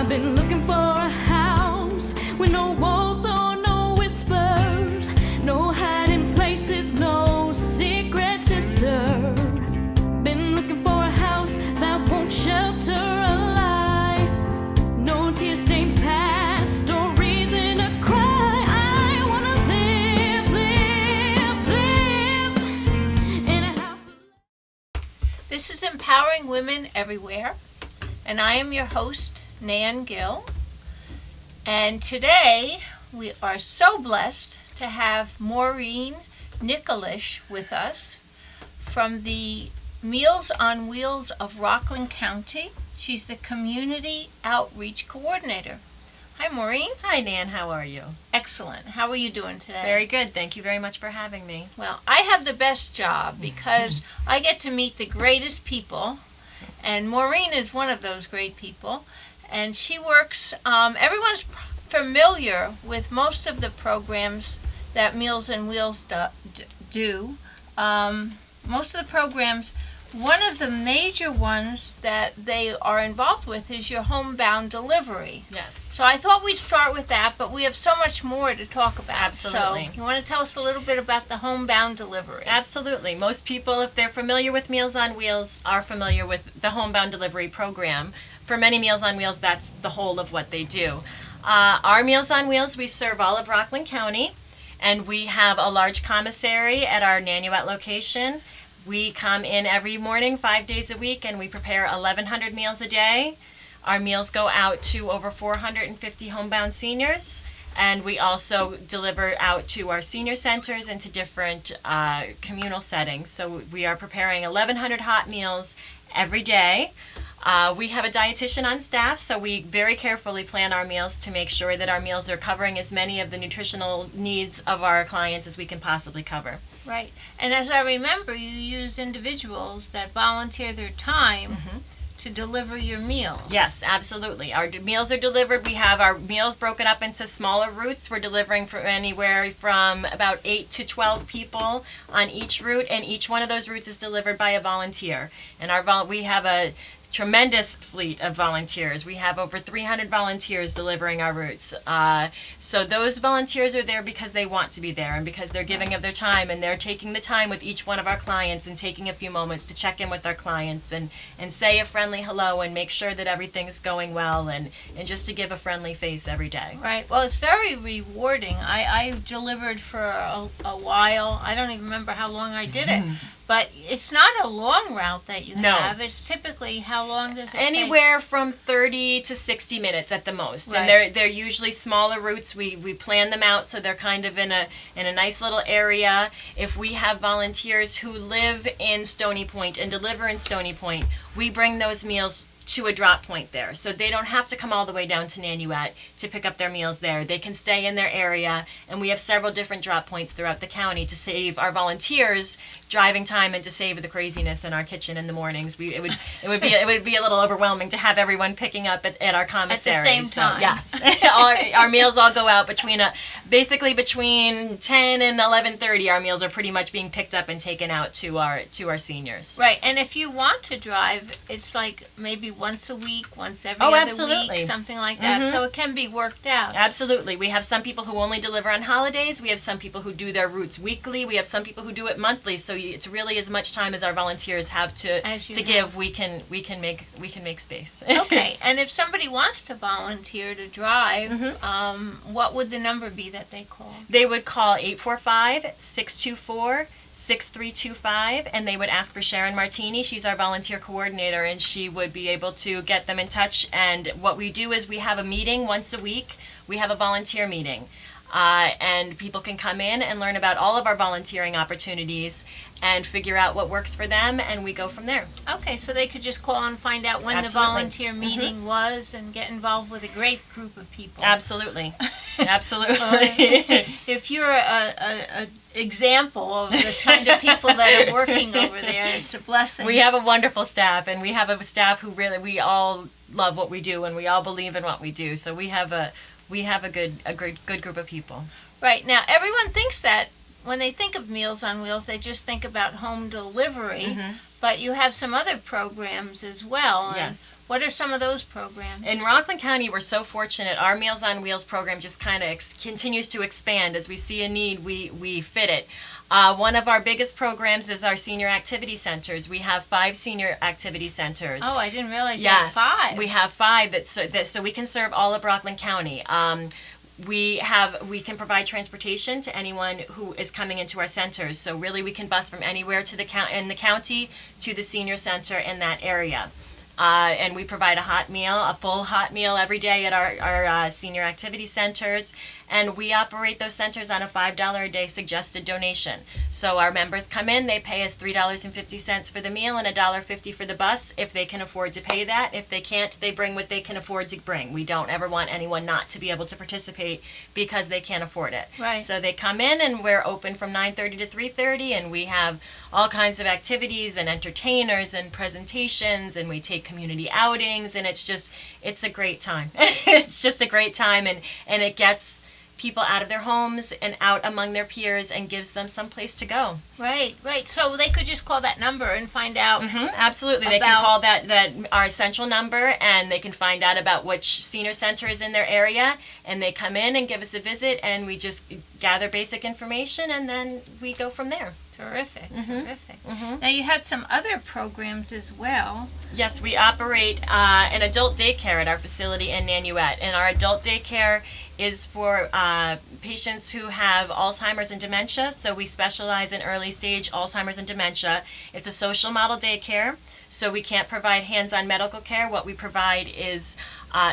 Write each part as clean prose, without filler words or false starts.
I've been looking for a house with no walls or no whispers, no hiding places, no secret sister. Been looking for a house that won't shelter a lie, no tear-stained past or reason to cry. I wanna live in a house. This is Empowering Women Everywhere, and I am your host, Nan Gill. And today we are so blessed to have Maureen Nicolich with us from the Meals on Wheels of Rockland County. She's the Community Outreach Coordinator. Hi, Maureen. Hi, Nan. How are you? Excellent. How are you doing today? Very good. Thank you very much for having me. Well, I have the best job because I get to meet the greatest people, and Maureen is one of those great people. And she works, everyone's familiar with most of the programs that Meals on Wheels do. Most of the programs, one of the major ones that they are involved with is your homebound delivery. Yes. So I thought we'd start with that, but we have so much more to talk about. Absolutely. So you want to tell us a little bit about the homebound delivery? Absolutely. Most people, if they're familiar with Meals on Wheels, are familiar with the homebound delivery program. For many Meals on Wheels, that's the whole of what they do. Our Meals on Wheels, we serve all of Rockland County, and we have a large commissary at our Nanuet location. We come in every morning, 5 days a week, and we prepare 1,100 meals a day. Our meals go out to over 450 homebound seniors, and we also deliver out to our senior centers and to different communal settings. So we are preparing 1,100 hot meals every day. We have a dietitian on staff, so we very carefully plan our meals to make sure that our meals are covering as many of the nutritional needs of our clients as we can possibly cover. Right. And as I remember, you use individuals that volunteer their time to deliver your meals. Yes, absolutely. Our meals are delivered. We have our meals broken up into smaller routes. We're delivering for anywhere from about 8 to 12 people on each route, and each one of those routes is delivered by a volunteer. And we have a tremendous fleet of volunteers. We have over 300 volunteers delivering our routes. So those volunteers are there because they want to be there and because they're giving of their time, and they're taking the time with each one of our clients and taking a few moments to check in with our clients and say a friendly hello and make sure that everything's going well and just to give a friendly face every day. Right. Well, it's very rewarding. I delivered for a while. I don't even remember how long I did it. But it's not a long route that you have. It's typically, how long does it take? Anywhere from 30 to 60 minutes at the most. Right. And they're usually smaller routes. We plan them out so they're kind of in a nice little area. If we have volunteers who live in Stony Point and deliver in Stony Point, we bring those meals to a drop point there. So they don't have to come all the way down to Nanuet to pick up their meals there. They can stay in their area, and we have several different drop points throughout the county to save our volunteers driving time and to save the craziness in our kitchen in the mornings. It would be a little overwhelming to have everyone picking up at our commissary. At the same time. So, yes. our meals all go out basically between 10 and 11:30. Our meals are pretty much being picked up and taken out to our seniors. Right. And if you want to drive, it's like maybe once a week, once every other absolutely. week, something like that. So it can be worked out. Absolutely. We have some people who only deliver on holidays. We have some people who do their routes weekly. We have some people who do it monthly. So it's really as much time as our volunteers have to give. We can make space. Okay. And if somebody wants to volunteer to drive, what would the number be that they call? They would call 845-624-6325, and they would ask for Sharon Martini. She's our volunteer coordinator, and she would be able to get them in touch. And what we do is we have a meeting once a week. We have a volunteer meeting. And people can come in and learn about all of our volunteering opportunities and figure out what works for them, and we go from there. Okay, so they could just call and find out when the volunteer meeting was and get involved with a great group of people. Absolutely. Absolutely. If you're a example of the kind of people that are working over there, it's a blessing. We have a wonderful staff, and we have a staff who we all love what we do, and we all believe in what we do. So we have a good group of people. Right. Now, everyone thinks that when they think of Meals on Wheels, they just think about home delivery. But you have some other programs as well. Yes. What are some of those programs? In Rockland County, we're so fortunate. Our Meals on Wheels program just kind of continues to expand. As we see a need, we fit it. One of our biggest programs is our senior activity centers. We have 5 senior activity centers. Oh, I didn't realize you Yes, had 5. we have 5 so we can serve all of Rockland County. We can provide transportation to anyone who is coming into our centers. So really, we can bus from anywhere to in the county to the senior center in that area. And we provide a full hot meal every day at our senior activity centers. And we operate those centers on a $5 a day suggested donation. So our members come in, they pay us $3.50 for the meal and $1.50 for the bus if they can afford to pay that. If they can't, they bring what they can afford to bring. We don't ever want anyone not to be able to participate because they can't afford it. Right. So they come in, and we're open from 9:30 to 3:30, and we have all kinds of activities and entertainers and presentations, and we take community outings, and it's a great time. It's just a great time, and it gets people out of their homes and out among their peers and gives them some place to go. Right. So they could just call that number and find out. Absolutely. They can call that our central number, and they can find out about which senior center is in their area, and they come in and give us a visit, and we just gather basic information, and then we go from there. Terrific. Now you had some other programs as well. Yes, we operate an adult daycare at our facility in Nanuet, and our adult daycare is for patients who have Alzheimer's and dementia. So we specialize in early stage Alzheimer's and dementia. It's a social model daycare, so we can't provide hands-on medical care. What we provide is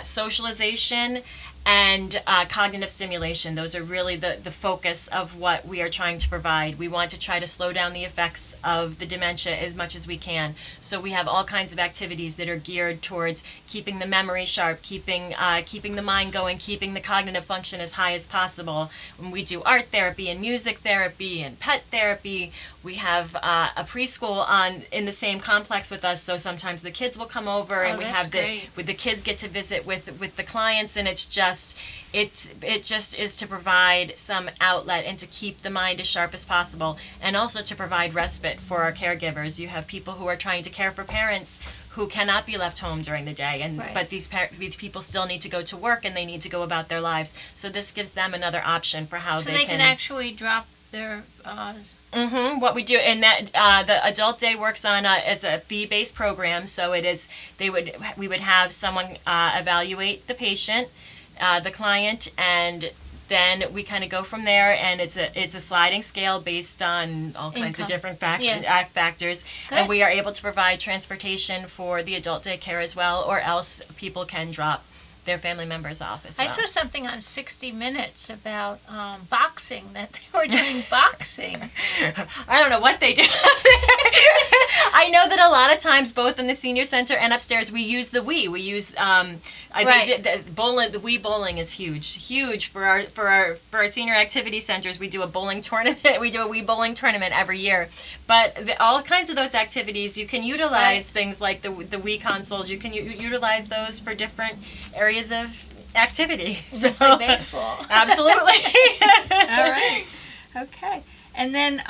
socialization and cognitive stimulation. Those are really the focus of what we are trying to provide. We want to try to slow down the effects of the dementia as much as we can. So we have all kinds of activities that are geared towards keeping the memory sharp, keeping the mind going, keeping the cognitive function as high as possible. When we do art therapy and music therapy and pet therapy, we have a preschool in the same complex with us. So sometimes the kids will come over, and we have the kids get to visit with the clients, and it just is to provide some outlet and to keep the mind as sharp as possible, and also to provide respite for our caregivers. You have people who are trying to care for parents who cannot be left home during the day, but these people still need to go to work, and they need to go about their lives. So this gives them another option for how they can actually drop their what we do in that the adult day works on it's a fee-based program. So we would have someone evaluate the patient, the client, and then we kind of go from there, and it's a sliding scale based on all kinds of different factors. Good. And we are able to provide transportation for the adult daycare as well, or else people can drop their family members off as well. I saw something on 60 Minutes about boxing, that they were doing boxing. I don't know what they do. I know that a lot of times, both in the senior center and upstairs, we use the Wii. We use the bowling. The Wii bowling is huge for our senior activity centers. We do a bowling tournament. We do a Wii bowling tournament every year. But all kinds of those activities, you can utilize things like the Wii consoles. You can utilize those for different areas of activity. So play baseball. Absolutely. All right. Okay. And then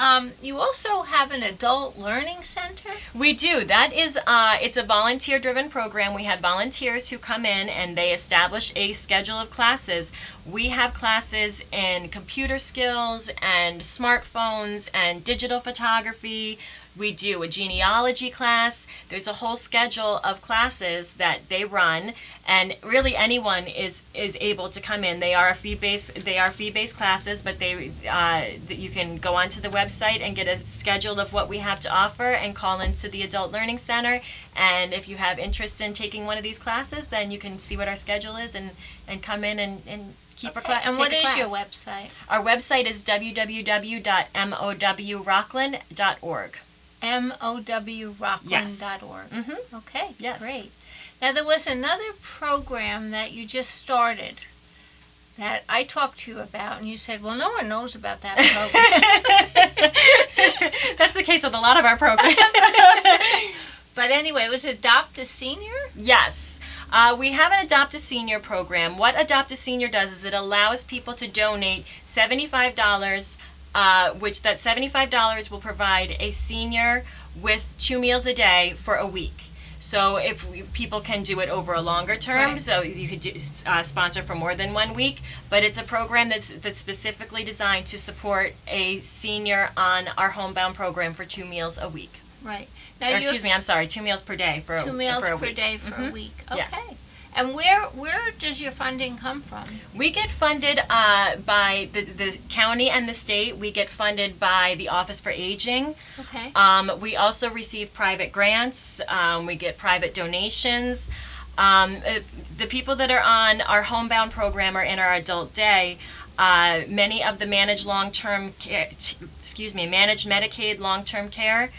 you also have an adult learning center? We do. That is, it's a volunteer-driven program. We have volunteers who come in, and they establish a schedule of classes. We have classes in computer skills and smartphones and digital photography. We do a genealogy class. There's a whole schedule of classes that they run, and really anyone is able to come in. They are fee-based classes, but you can go onto the website and get a schedule of what we have to offer and call into the Adult Learning Center. And if you have interest in taking one of these classes, then you can see what our schedule is and come in and keep a class. And what is your website? Our website is www.mowrockland.org. MOWRockland.org. Yes. Okay, yes. Great. Now, there was another program that you just started that I talked to you about, and you said, well, no one knows about that program. That's the case with a lot of our programs. But anyway, it was Adopt a Senior? Yes. We have an Adopt a Senior program. What Adopt a Senior does is it allows people to donate $75 which that $75 will provide a senior with 2 meals a day for a week. So if people can do it over a longer term, Right. so you could sponsor for more than 1 week, but it's a program that's specifically designed to support a senior on our homebound program for 2 meals a week. Right. Or, Now, excuse me, I'm sorry, 2 meals per day for 2 meals for a per week. day for a Mhm. week. Okay. Yes. And where does your funding come from? We get funded by the county and the state. We get funded by the Office for Aging. Okay. We also receive private grants. We get private donations. The people that are on our homebound program or in our adult day, many of the managed long-term care, managed Medicaid long-term care,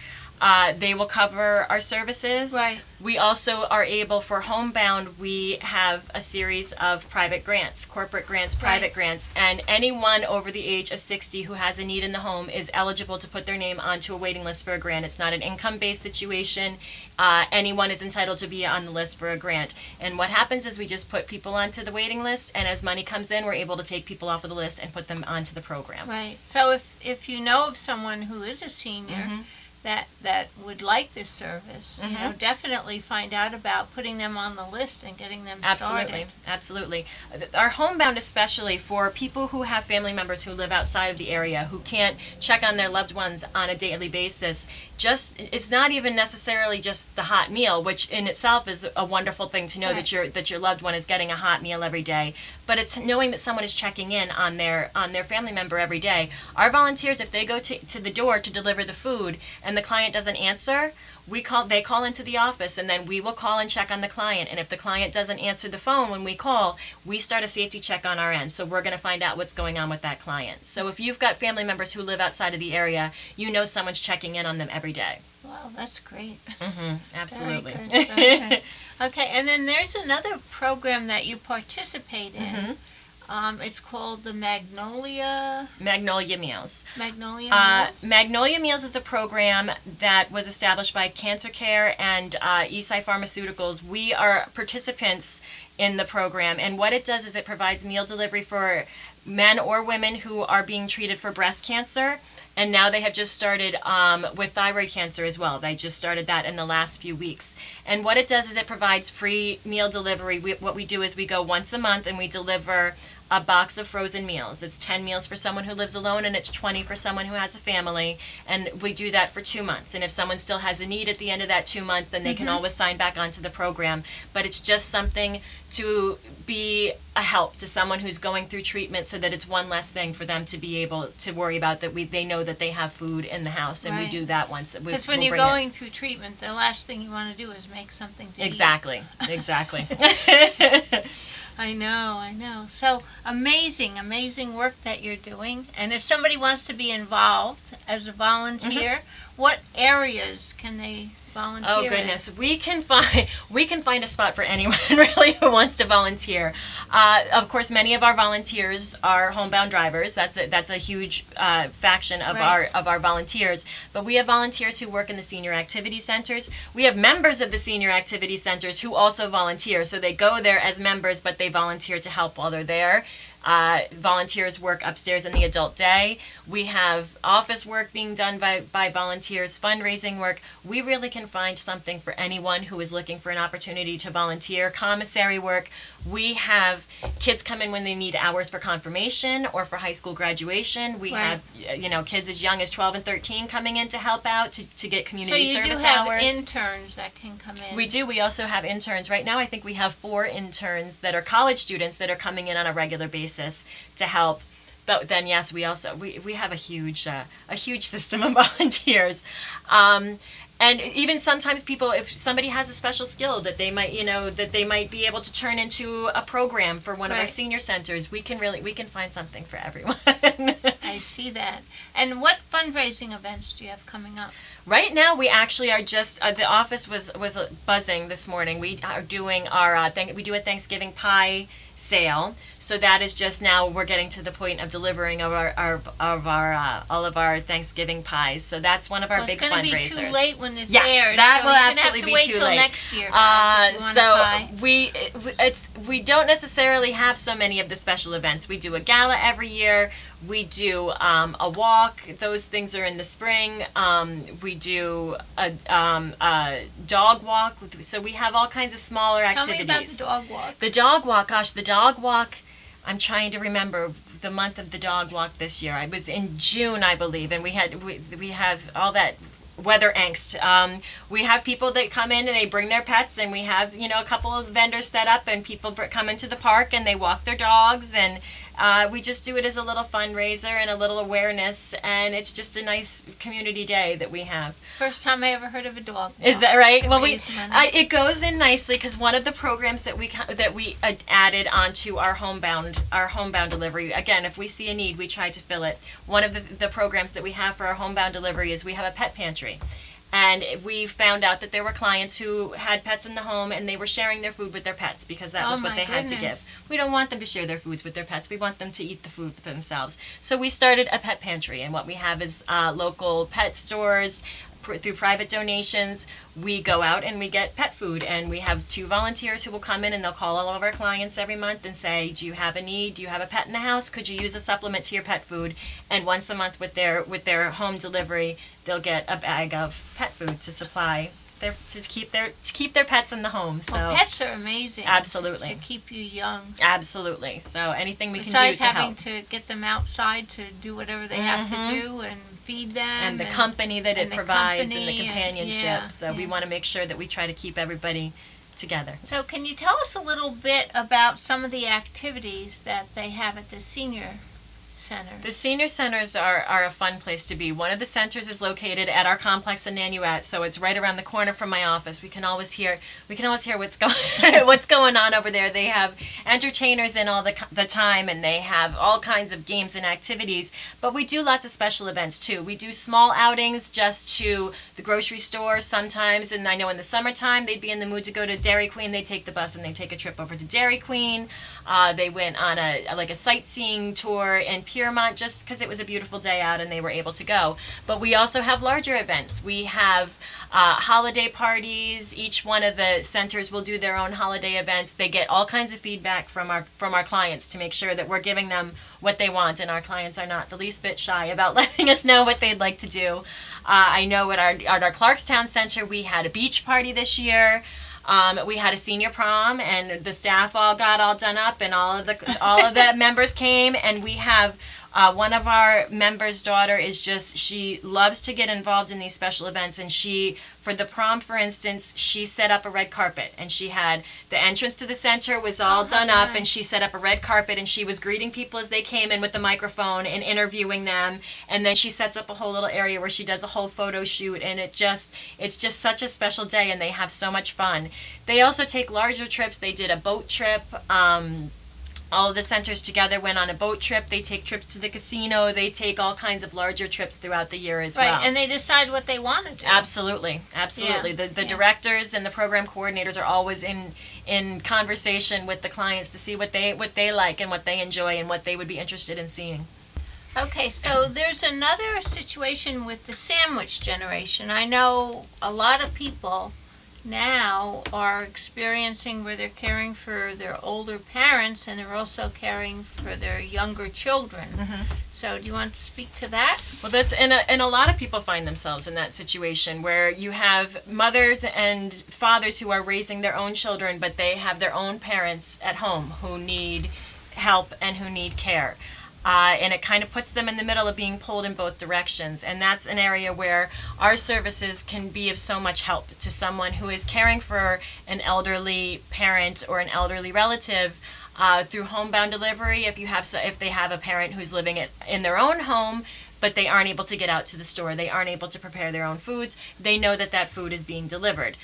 they will cover our services. Right. We also are able, for homebound, we have a series of private grants, corporate grants, private Right. grants, and anyone over the age of 60 who has a need in the home is eligible to put their name onto a waiting list for a grant. It's not an income-based situation. Anyone is entitled to be on the list for a grant. And what happens is we just put people onto the waiting list, and as money comes in, we're able to take people off of the list and put them onto the program. Right. So if you know of someone who is a senior that would like this service, you know, definitely find out about putting them on the list and getting them started. Absolutely. Our homebound, especially for people who have family members who live outside of the area, who can't check on their loved ones on a daily basis, it's not even necessarily just the hot meal, which in itself is a wonderful thing to know Right. that your loved one is getting a hot meal every day, but it's knowing that someone is checking in on their family member every day. Our volunteers, if they go to the door to deliver the food and the client doesn't answer, they call into the office, and then we will call and check on the client. And if the client doesn't answer the phone when we call, we start a safety check on our end. So we're going to find out what's going on with that client. So if you've got family members who live outside of the area, you know someone's checking in on them every day. Wow, that's great. Absolutely. Very good. Okay. Okay, and then there's another program that you participate in. It's called the Magnolia Meals. Meals. Magnolia Meals is a program that was established by Cancer Care and Eastside Pharmaceuticals. We are participants in the program, and what it does is it provides meal delivery for men or women who are being treated for breast cancer, and now they have just started with thyroid cancer as well. They just started that in the last few weeks. And what it does is it provides free meal delivery. What we do is we go once a month and we deliver a box of frozen meals. It's 10 meals for someone who lives alone, and it's 20 for someone who has a family, and we do that for 2 months. And if someone still has a need at the end of that 2 months, then they can always sign back onto the program. But it's just something to be a help to someone who's going through treatment, so that it's one less thing for them to be able to worry about, that they know that they have food in the house, and we Right. do that once. Because when you're going through treatment, the last thing you want to do is make something to eat. Exactly. I know. So amazing work that you're doing. And if somebody wants to be involved as a volunteer, what areas can they volunteer Oh goodness, we can find a spot for anyone really who wants to volunteer. Of course, many of our volunteers are homebound drivers. That's a huge faction of Right. our volunteers. But we have volunteers who work in the senior activity centers. We have members of the senior activity centers who also volunteer. So they go there as members, but they volunteer to help while they're there. Volunteers work upstairs in the adult day. We have office work being done by volunteers, fundraising work. We really can find something for anyone who is looking for an opportunity to volunteer. Commissary work. We have kids come in when they need hours for confirmation or for high school graduation. We Right. have kids as young as 12 and 13 coming in to help out to get So community you service do have hours. interns that can come in. We do. We also have interns. Right now, I think we have 4 interns that are college students that are coming in on a regular basis to help. But then, yes, we have a huge system of volunteers. And even sometimes people, if somebody has a special skill that they might be able to turn into a program for one of our Right. senior centers, we can find something for everyone. I see that. And what fundraising events do you have coming up? Right now, we actually are just the office was buzzing this morning. We are doing our we do a Thanksgiving pie sale. So that is just now we're getting to the point of delivering of our all of our Thanksgiving pies. So that's one of our big fundraisers. It's going to be too late when this Yes, airs. that so will you're absolutely gonna have be to too wait late. till next year, guys, if you So want a pie. we don't necessarily have so many of the special events. We do a gala every year. We do a walk. Those things are in the spring. We do a dog walk. So we have all kinds of smaller activities. Tell me about the dog walk. The dog walk, gosh, the dog walk, I'm trying to remember the month of the dog walk this year. I was in June, I believe, and we have all that weather angst. We have people that come in and they bring their pets, and we have, a couple of vendors set up, and people come into the park and they walk their dogs, and we just do it as a little fundraiser and a little awareness, and it's just a nice community day that we have. First time I ever heard of a dog walk. Is that right? To Well, raise money. it goes in nicely because one of the programs that we added onto our homebound delivery. Again, if we see a need, we try to fill it. One of the programs that we have for our homebound delivery is we have a pet pantry. And we found out that there were clients who had pets in the home and they were sharing their food with their pets because that was what they had to give. We don't want them to share their foods with their pets. We want them to eat the food themselves. So we started a pet pantry, and what we have is local pet stores. Through private donations, we go out and we get pet food, and we have 2 volunteers who will come in and they'll call all of our clients every month and say, do you have a need? Do you have a pet in the house? Could you use a supplement to your pet food? And once a month with their home delivery, they'll get a bag of pet food to supply to keep their pets in the home. So well, pets are amazing. Absolutely. To keep you young. Absolutely. So anything we Besides can do to help. Besides having to get them outside to do whatever they have to do and feed them. And the company that it provides and the companionship. And, we want to make sure that we try to keep everybody together. So can you tell us a little bit about some of the activities that they have at the senior center? The senior centers are a fun place to be. One of the centers is located at our complex in Nanuet, so it's right around the corner from my office. We can always hear what's going on over there. They have entertainers in all the time, and they have all kinds of games and activities. But we do lots of special events too. We do small outings just to the grocery store sometimes, and I know in the summertime they'd be in the mood to go to Dairy Queen. They take the bus and they take a trip over to Dairy Queen. They went on a sightseeing tour in Piermont just because it was a beautiful day out and they were able to go. But we also have larger events. We have holiday parties. Each one of the centers will do their own holiday events. They get all kinds of feedback from our clients to make sure that we're giving them what they want, and our clients are not the least bit shy about letting us know what they'd like to do. I know at our Clarkstown Center we had a beach party this year. We had a senior prom, and the staff all got all done up, and all of the members came, and we have one of our members' daughter she loves to get involved in these special events, and for the prom, for instance, she set up a red carpet, and she had the entrance to the center was all done up, and she set up a red carpet, and she was greeting people as they came in with the microphone and interviewing them, and then she sets up a whole little area where she does a whole photo shoot, and it's just such a special day, and they have so much fun. They also take larger trips. They did a boat trip. All of the centers together went on a boat trip. They take trips to the casino. They take all kinds of larger trips throughout the year as well. Right, and they decide what they want to do. Absolutely. Yeah. The directors and the program coordinators are always in conversation with the clients to see what they like and what they enjoy and what they would be interested in seeing. Okay, so there's another situation with the sandwich generation. I know a lot of people now are experiencing where they're caring for their older parents and they're also caring for their younger children. Mm-hmm. So do you want to speak to that? Well, and a lot of people find themselves in that situation where you have mothers and fathers who are raising their own children, but they have their own parents at home who need help and who need care. And it kind of puts them in the middle of being pulled in both directions. And that's an area where our services can be of so much help to someone who is caring for an elderly parent or an elderly relative through homebound delivery. If they have a parent who's living in their own home, but they aren't able to get out to the store, they aren't able to prepare their own foods, they know that food is being delivered.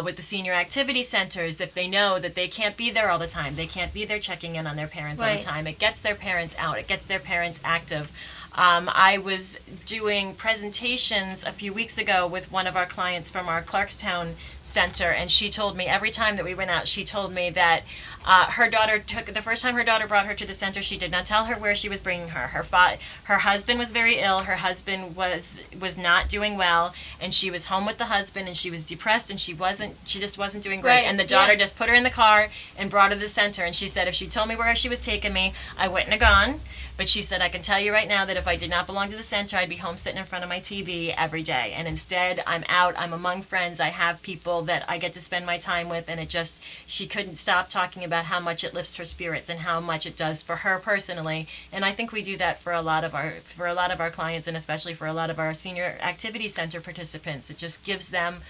With the senior activity centers, if they know that they can't be there all the time, they can't be there checking in on their parents all the time, it gets their parents out, it gets their parents active. I was doing presentations a few weeks ago with one of our clients from our Clarkstown center, and she told me every time that we went out, she told me that her daughter the first time her daughter brought her to the center, she did not tell her where she was bringing her. Her husband was very ill. Her husband was not doing well, and she was home with the husband, and she was depressed, and she just wasn't doing great. Right, And the daughter yeah. just put her in the car and brought her to the center, and she said if she told me where she was taking me, I wouldn't have gone. But she said, I can tell you right now that if I did not belong to the center, I'd be home sitting in front of my TV every day. And instead, I'm out, I'm among friends, I have people that I get to spend my time with, and she couldn't stop talking about how much it lifts her spirits and how much it does for her personally. And I think we do that for a lot of our clients, and especially for a lot of our senior activity center participants. It just gives them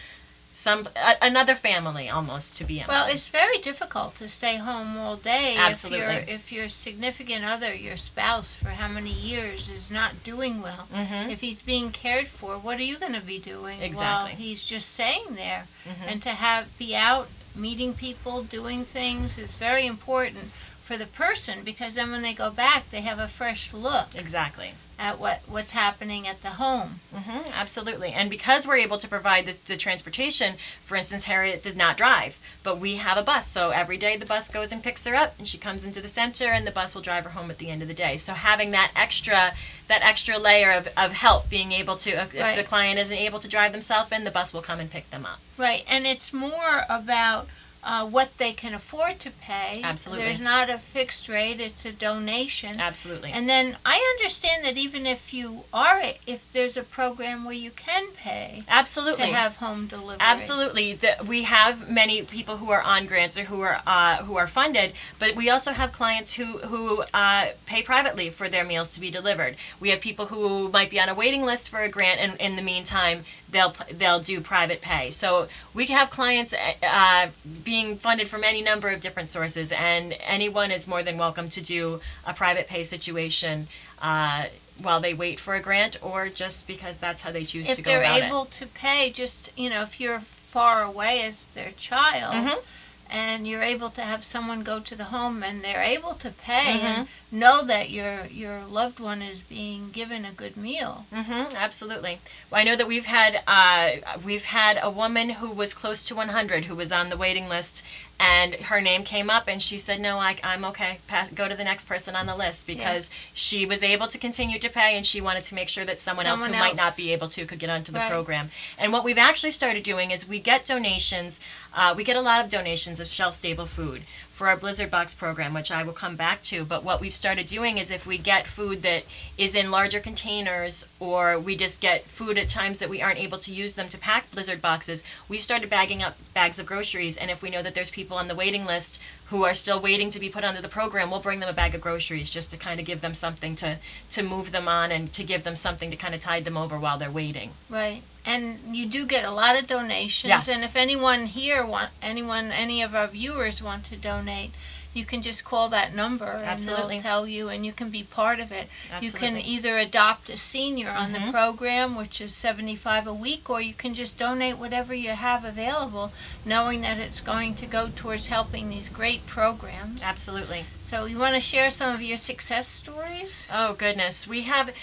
another family almost to be in. Well, it's very difficult to stay home all day. Absolutely. If your significant other, your spouse, for how many years is not doing well, if he's being cared for, what are you going to be doing while Exactly. he's just staying there? And to be out, meeting people, doing things is very important for the person, because then when they go back, they have a fresh look Exactly. at what's happening at the home. Absolutely. And because we're able to provide the transportation, for instance, Harriet did not drive, but we have a bus. So every day the bus goes and picks her up, and she comes into the center, and the bus will drive her home at the end of the day. So having that extra layer of help, being able to, if Right. the client isn't able to drive themselves in, the bus will come and pick them up. Right, and it's more about what they can afford to pay. Absolutely. There's not a fixed rate, it's a donation. Absolutely. And then I understand that even if there's a program where you can pay Absolutely. to have home delivery. Absolutely. We have many people who are on grants or who are funded, but we also have clients who pay privately for their meals to be delivered. We have people who might be on a waiting list for a grant, and in the meantime, they'll do private pay. So we have clients being funded from any number of different sources, and anyone is more than welcome to do a private pay situation while they wait for a grant, or just because that's how they choose to go about it. If they're able to pay, just, if you're far away as their child, and you're able to have someone go to the home and they're able to pay and know that your loved one is being given a good meal. Absolutely. Well, I know that we've had a woman who was close to 100 who was on the waiting list, and her name came up, and she said, no, I'm okay, go to the next person on the list, because she was able to continue to pay, and she wanted to make sure that someone else who might not be able to could get onto the program. And what we've actually started doing is we get donations, we get a lot of donations of shelf-stable food for our Blizzard Box program, which I will come back to. But what we've started doing is if we get food that is in larger containers, or we just get food at times that we aren't able to use them to pack Blizzard boxes, we started bagging up bags of groceries. And if we know that there's people on the waiting list who are still waiting to be put onto the program, we'll bring them a bag of groceries just to kind of give them something to move them on, and to give them something to kind of tide them over while they're waiting. Right. And you do get a lot of donations. Yes. And if anyone here any of our viewers want to donate, you can just call that number, and Absolutely. they'll tell you, and you can be part of it. Absolutely. You can either adopt a senior on the program, which is $75 a week, or you can just donate whatever you have available, knowing that it's going to go towards helping these great programs. Absolutely. So you want to share some of your success stories? Oh goodness, we have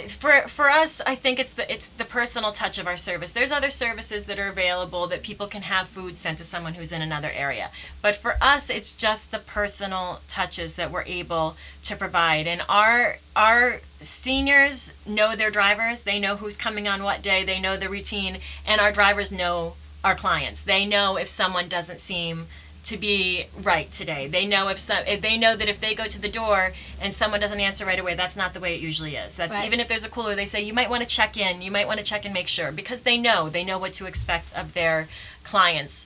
for us, I think it's the personal touch of our service. There's other services that are available that people can have food sent to someone who's in another area, but for us, it's just the personal touches that we're able to provide. And our seniors know their drivers. They know who's coming on what day. They know the routine, and our drivers know our clients. They know if someone doesn't seem to be right today. They know if they know that if they go to the door and someone doesn't answer right away, that's not the way it usually is. That's Right. Even if there's a cooler, they say you might want to check in. You might want to check and make sure, because they know what to expect of their clients.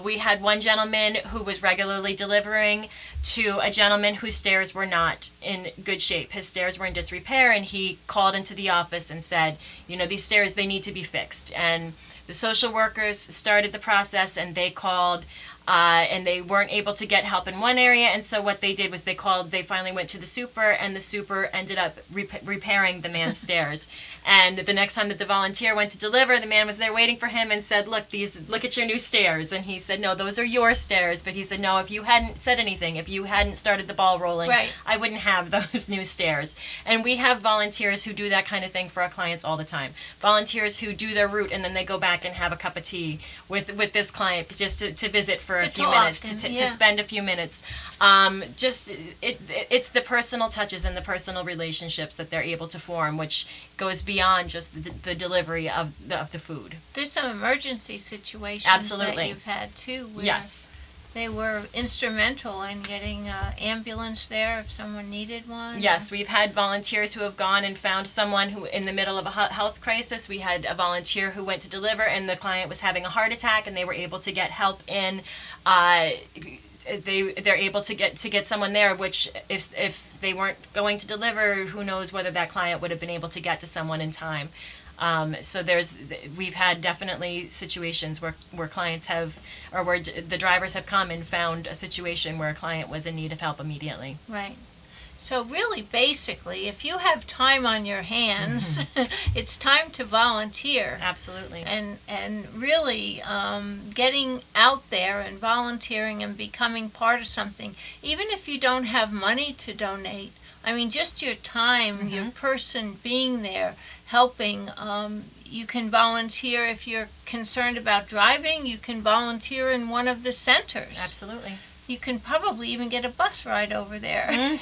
We had one gentleman who was regularly delivering to a gentleman whose stairs were not in good shape. His stairs were in disrepair, and he called into the office and said, these stairs, they need to be fixed. And the social workers started the process, and they called and they weren't able to get help in one area, and so what they did was they finally went to the super, and the super ended up repairing the man's stairs. And the next time that the volunteer went to deliver, the man was there waiting for him and said, look at your new stairs. And he said, no, those are your stairs. But he said, no, if you hadn't said anything, if you hadn't started the ball rolling, Right. I wouldn't have those new stairs. And we have volunteers who do that kind of thing for our clients all the time. Volunteers who do their route and then they go back and have a cup of tea with this client just to visit for a few talk minutes, and- to spend a few minutes. It's the personal touches and the personal relationships that they're able to form, which goes beyond just the delivery of the food. There's some emergency situations Absolutely. that you've had too, where Yes. they were instrumental in getting an ambulance there if someone needed one. Yes, we've had volunteers who have gone and found someone who, in the middle of a health crisis, we had a volunteer who went to deliver and the client was having a heart attack and they were able to get help in, they're able to get someone there, which if they weren't going to deliver, who knows whether that client would have been able to get to someone in time. So we've had definitely situations where clients have, or where the drivers have come and found a situation where a client was in need of help immediately. Right. So really, basically, if you have time on your hands, it's time to volunteer. Absolutely. And really getting out there and volunteering and becoming part of something, even if you don't have money to donate. I mean, just your time, your person being there, helping. You can volunteer if you're concerned about driving. You can volunteer in one of the centers. Absolutely. You can probably even get a bus ride over there.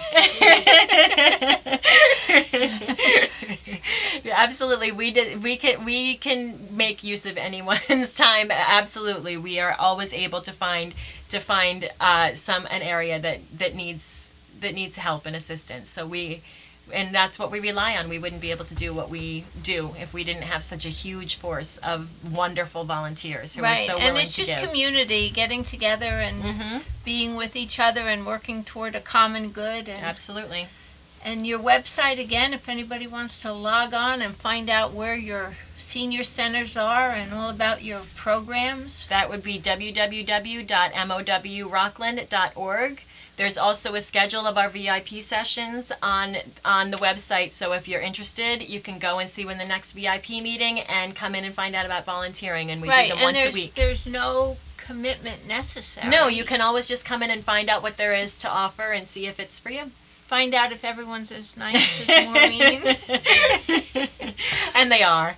Yeah, absolutely. We can make use of anyone's time. Absolutely. We are always able to find an area that needs help and assistance. So and that's what we rely on. We wouldn't be able to do what we do if we didn't have such a huge force of wonderful volunteers who are so willing to give. And it's just community, getting together and being with each other and working toward a common good. And, Absolutely. And your website, again, if anybody wants to log on and find out where your senior centers are and all about your programs. That would be www.mowrockland.org. There's also a schedule of our VIP sessions on the website, so if you're interested, you can go and see when the next VIP meeting and come in and find out about volunteering, and we do them once a week. There's no commitment necessary. No, you can always just come in and find out what there is to offer and see if it's for you. Find out if everyone's as nice as Maureen. And they are.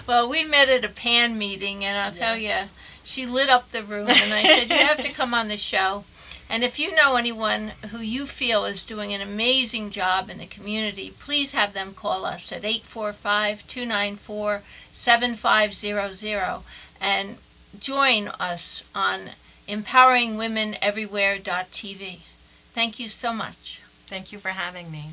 Well, we met at a PAN meeting, and I'll tell you, she lit up the room, and I said, you have to come on the show. And if you know anyone who you feel is doing an amazing job in the community, please have them call us at 845-294-7500 and join us on EmpoweringWomenEverywhere.tv. Thank you so much. Thank you for having me.